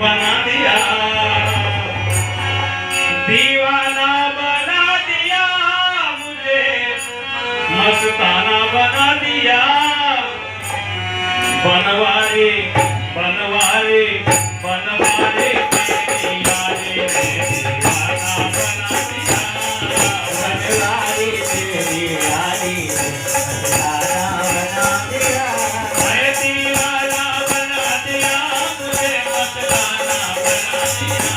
बना दिया, दीवाना बना दिया मुझे, मस्ताना बना दिया। बनवारी बनवारी बनवारी तेरी यारी ने दीवाना बना दिया। बनवारी तेरी यारी ने दीवाना बना दिया। मैं दीवाना बना दिया मुझे, मस्ताना बना दिया।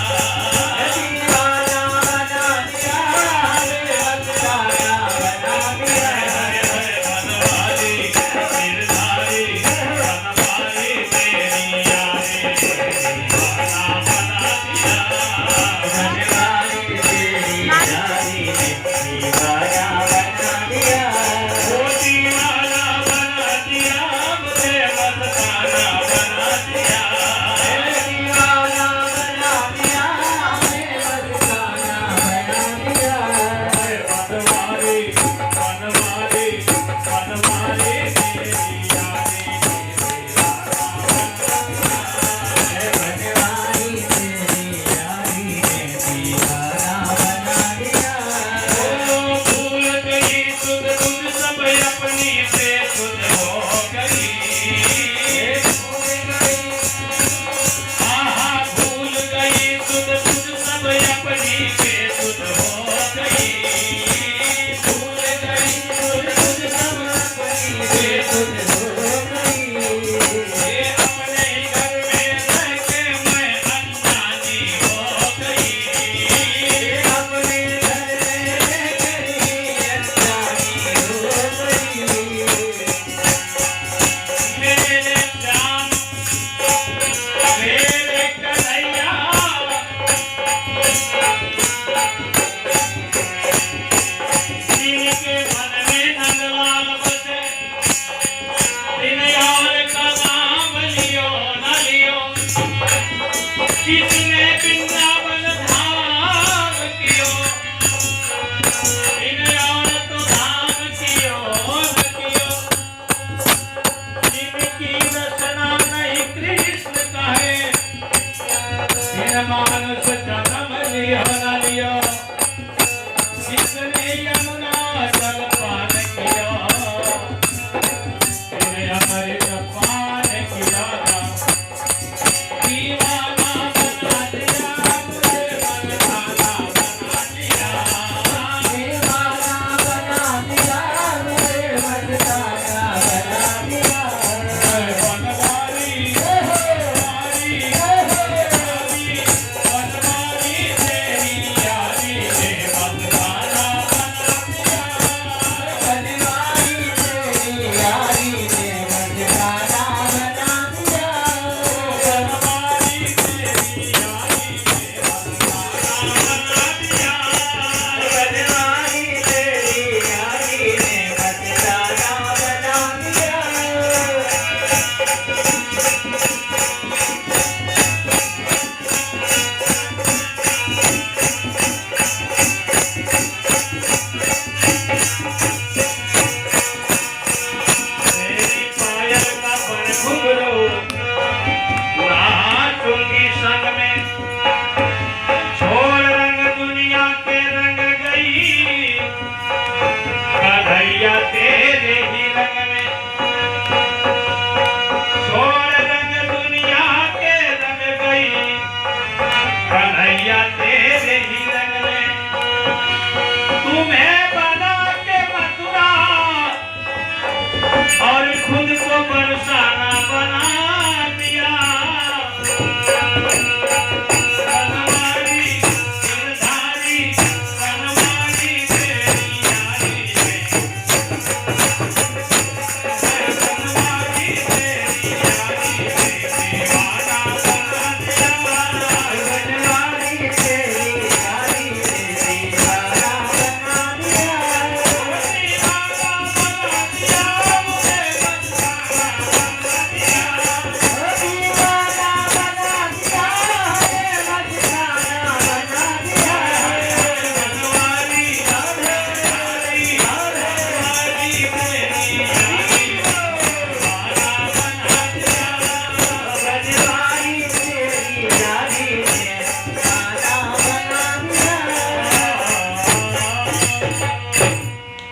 दीवाना बना दिया मुझे, मस्ताना बना दिया। बनवारी गिरधारी बनवारी तेरी यारी ने दीवाना बना दिया। बनवारी तेरी यारी ने दीवाना बना दिया। वो दीवाना बना दिया मुझे, मस्ताना बना दिया। दीवाना बना दिया मुझे, मस्ताना बना दिया। बनवारी बनवारी बनवारी तेरी यारी ने दीवाना बना दिया। बनवारी तेरी यारी ने दीवाना बना दिया। ओ भूल गई तुझ तुझ सब अपनी से तुझ हो गई। आहा भूल गई तुझ तुझ सब अपनी से तुझ हो गई। भूल गई तुझ तुझ सब अपनी से तुझ हो गई। ये अपने ही घर में रह के मैं अनजानी हो गई। अपने घर में रह के अनजानी हो गई। मेरे श्याम मेरे कन्हैया, जिनके मन में नंदलाल बसे, इन यार का नाम लियो न लियो। किसने वृंदावन धाम कियो, इन यार तो धाम कियो न कियो। जिनकी रचना नहीं कृष्ण कहे, इन मानुष जन्म लियो न